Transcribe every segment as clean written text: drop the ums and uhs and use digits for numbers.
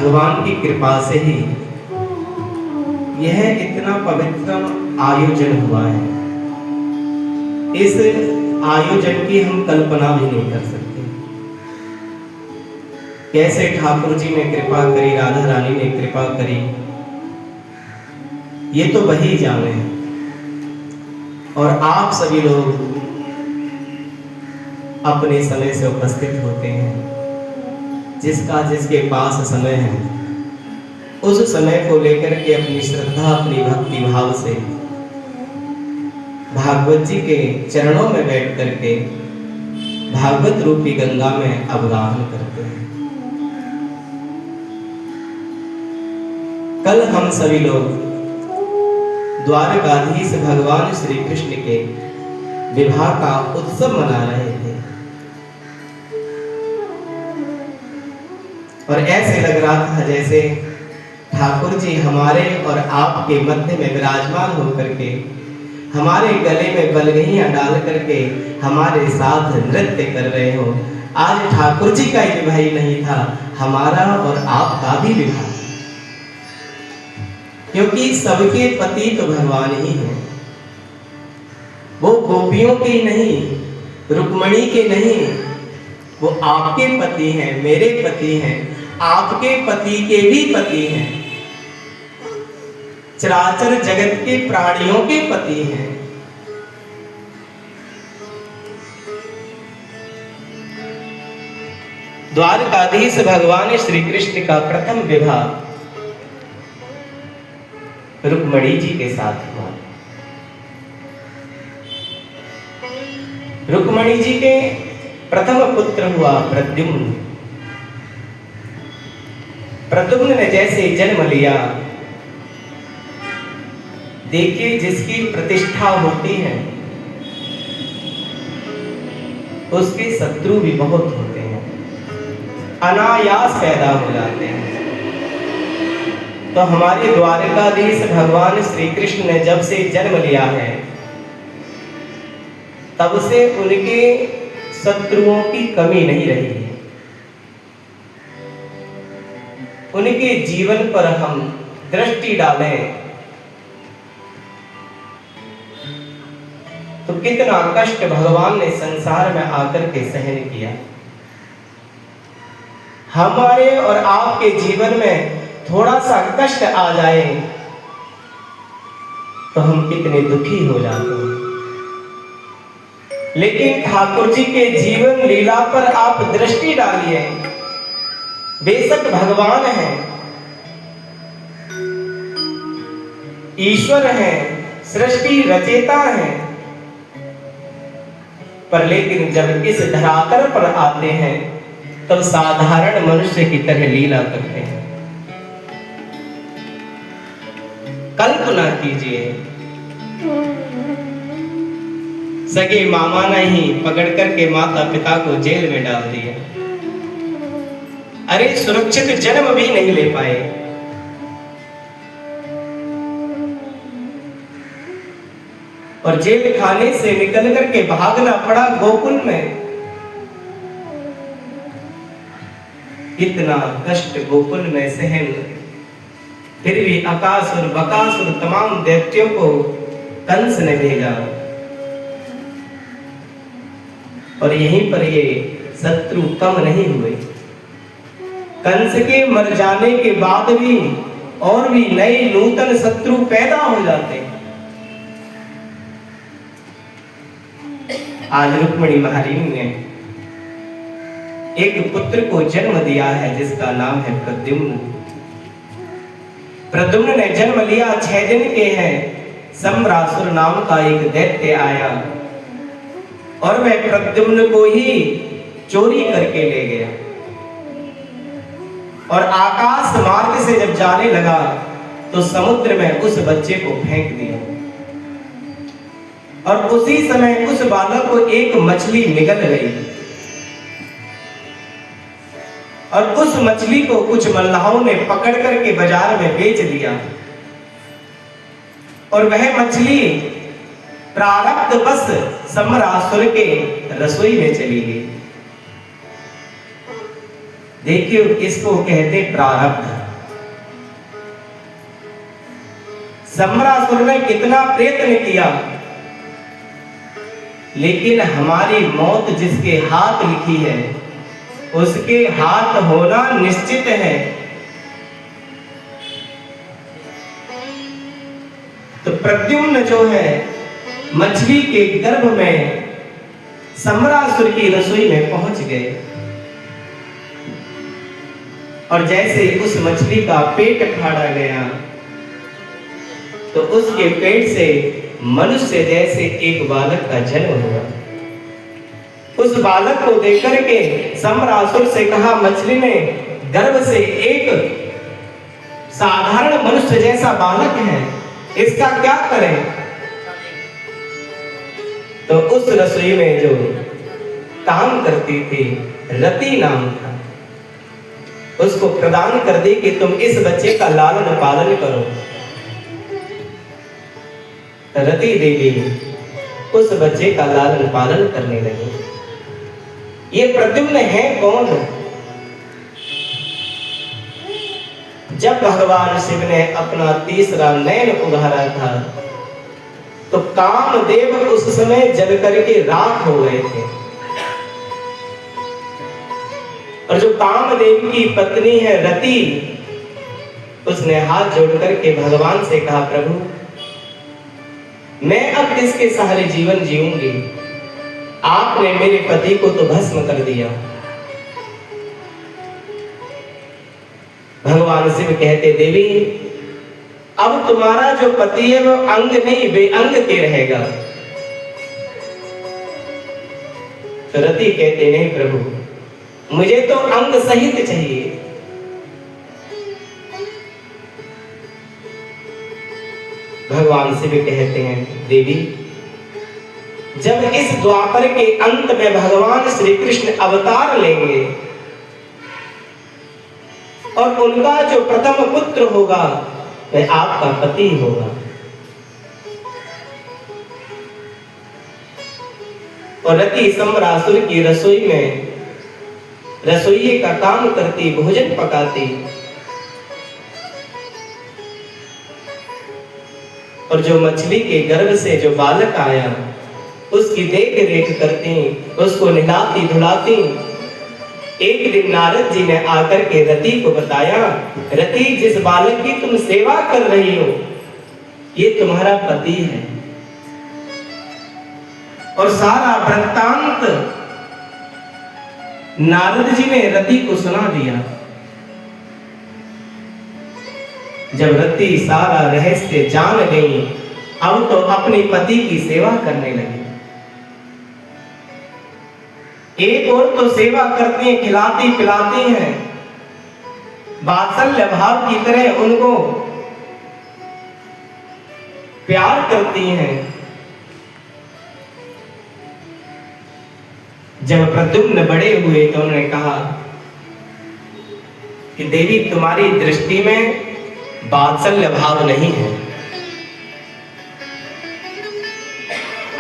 भगवान की कृपा से ही यह इतना पवित्र आयोजन हुआ है। इस आयोजन की हम कल्पना भी नहीं कर सकते। कैसे ठाकुर जी ने कृपा करी, राधा रानी ने कृपा करी, ये तो वही जाने। और आप सभी लोग अपने समय से उपस्थित होते हैं। जिसके पास समय है उस समय को लेकर के अपनी श्रद्धा, अपनी भक्ति भाव से भागवत जी के चरणों में बैठ करके भागवत रूपी गंगा में अवगाहन करते हैं। कल हम सभी लोग द्वारकाधीश भगवान श्री कृष्ण के विवाह का उत्सव मना रहे थे और ऐसे लग रहा था जैसे ठाकुर जी हमारे और आपके मध्य में विराजमान होकर के हमारे गले में बलगहियां डाल करके हमारे साथ नृत्य कर रहे हो। आज ठाकुर जी का ही विवाह नहीं था, हमारा और आपका भी विवाह, क्योंकि सबके पति तो भगवान ही हैं। वो गोपियों के नहीं, रुक्मणी के नहीं, वो आपके पति हैं, मेरे पति हैं, आपके पति के भी पति हैं, चराचर जगत के प्राणियों के पति हैं। द्वारकाधीश भगवान श्री कृष्ण का प्रथम विवाह रुक्मणी जी के साथ हुआ। रुक्मणी जी के प्रथम पुत्र हुआ प्रद्युम्न। प्रद्युम्न ने जैसे जन्म लिया, देखिए जिसकी प्रतिष्ठा होती है उसके शत्रु भी बहुत होते हैं, अनायास पैदा हो जाते हैं। तो हमारे द्वारकाधीश भगवान श्री कृष्ण ने जब से जन्म लिया है तब से उनके शत्रुओं की कमी नहीं रही है। उनके जीवन पर हम दृष्टि डालें तो कितना कष्ट भगवान ने संसार में आकर के सहन किया। हमारे और आपके जीवन में थोड़ा सा कष्ट आ जाए तो हम कितने दुखी हो जाते हैं, लेकिन ठाकुर जी के जीवन लीला पर आप दृष्टि डालिए। बेशक भगवान हैं, ईश्वर हैं, सृष्टि रचयिता हैं, पर लेकिन जब इस धरातल पर आते हैं तब साधारण मनुष्य की तरह लीला करते हैं। कल्पना कीजिए, सगे मामा ने ही पकड़ करके माता पिता को जेल में डाल दिया। अरे सुरक्षित जन्म भी नहीं ले पाए। और जेल खाने से निकल करके भागना पड़ा गोकुल में। कितना कष्ट गोकुल में सहन, फिर भी अकासुर बकासुर तमाम दैत्यों को कंस ने भेजा और यहीं पर ये शत्रु कम नहीं हुए। कंस के मर जाने के बाद भी और भी नए नूतन शत्रु पैदा हो जाते हैं। आज रुक्मणी महारानी ने एक पुत्र को जन्म दिया है जिसका नाम है प्रद्युम्न। प्रद्युम्न ने जन्म लिया, 6 दिन के हैं। सम्रासुर नाम का एक दैत्य आया और वह प्रद्युम्न को ही चोरी करके ले गया और आकाश मार्ग से जब जाने लगा तो समुद्र में उस बच्चे को फेंक दिया। और उसी समय उस बालक को एक मछली निगल गई और उस मछली को कुछ मल्लाहों ने पकड़ करके बाजार में बेच दिया और वह मछली प्रारब्ध बस सम्रासुर के रसोई में चली गई। देखिए, इसको कहते प्रारब्ध। सम्रासुर ने कितना प्रयत्न किया, लेकिन हमारी मौत जिसके हाथ लिखी है उसके हाथ होना निश्चित है। तो प्रद्युम्न जो है मछली के गर्भ में सम्रासुर की रसोई में पहुंच गए, और जैसे उस मछली का पेट फाड़ा गया तो उसके पेट से मनुष्य जैसे एक बालक का जन्म हुआ। उस बालक को देख करके सम्रासुर से कहा, मछली ने गर्भ से एक साधारण मनुष्य जैसा बालक है, इसका क्या करें? तो उस रसोई में जो काम करती थी रति नाम था, उसको प्रदान कर दी कि तुम इस बच्चे का लालन पालन करो। रति देवी उस बच्चे का लालन पालन करने लगी। ये प्रद्युम्न है कौन? जब भगवान शिव ने अपना तीसरा नयन उघारा था तो कामदेव उस समय जल करके राख हो गए थे, और जो कामदेव की पत्नी है रति, उसने हाथ जोड़ करके भगवान से कहा, प्रभु मैं अब किसके सहारे जीवन जीऊंगी? आपने मेरे पति को तो भस्म कर दिया। भगवान शिव कहते, देवी अब तुम्हारा जो पति है वो अंग नहीं बेअंग के रहेगा। तो रति कहते, नहीं प्रभु, मुझे तो अंग सहित चाहिए। भगवान शिव कहते हैं, देवी जब इस द्वापर के अंत में भगवान श्री कृष्ण अवतार लेंगे और उनका जो प्रथम पुत्र होगा वह आपका पति होगा, और रति सम्रासुर की रसोई में रसोइये का काम करती, भोजन पकाती, और जो मछली के गर्भ से जो बालक आया उसकी देख रेख करती, उसको नहलाती धुलाती। एक दिन नारद जी ने आकर के रति को बताया, रति जिस बालक की तुम सेवा कर रही हो ये तुम्हारा पति है। और सारा वृत्तांत नारद जी ने रति को सुना दिया। जब रति सारा रहस्य जान गई, अब तो अपने पति की सेवा करने लगी। एक और तो सेवा करती हैं, खिलाती पिलाती हैं, वात्सल्य भाव की तरह उनको प्यार करती हैं। जब प्रद्युम्न बड़े हुए तो उन्होंने कहा कि देवी तुम्हारी दृष्टि में वात्सल्य भाव नहीं है,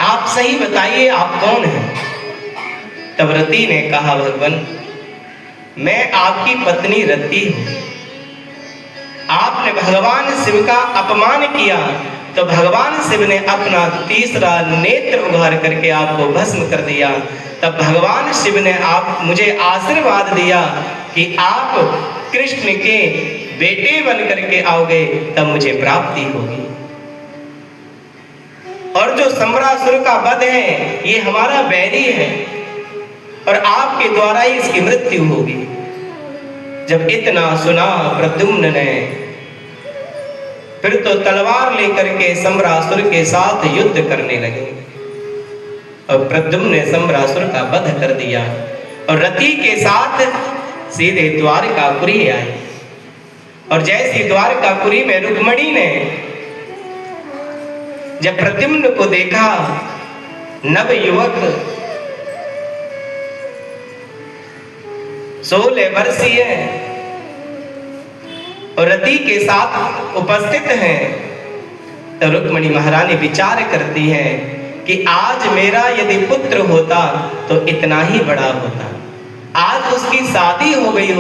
आप सही बताइए आप कौन हैं? तब रति ने कहा, भगवान मैं आपकी पत्नी रति हूं। आपने भगवान शिव का अपमान किया तो भगवान शिव ने अपना तीसरा नेत्र उघार करके आपको भस्म कर दिया। तब भगवान शिव ने मुझे आशीर्वाद दिया कि आप कृष्ण के बेटे बन करके आओगे, तब मुझे प्राप्ति होगी। और जो सम्रासुर का वध है ये हमारा बैरी है और आपके द्वारा ही इसकी मृत्यु होगी। जब इतना सुना प्रद्युम्न ने, फिर तो तलवार लेकर के सम्रासुर के साथ युद्ध करने लगे और प्रद्युम्न ने सम्रासुर का वध कर दिया और रति के साथ सीधे द्वारकापुरी आए। और जैसी द्वारकापुरी में रुक्मणी ने जब प्रद्युम्न को देखा, नव युवक 16 वर्षीय और रति के साथ उपस्थित हैं, तो रुक्मणी महारानी विचार करती है कि आज मेरा यदि पुत्र होता तो इतना ही बड़ा होता, आज उसकी शादी हो गई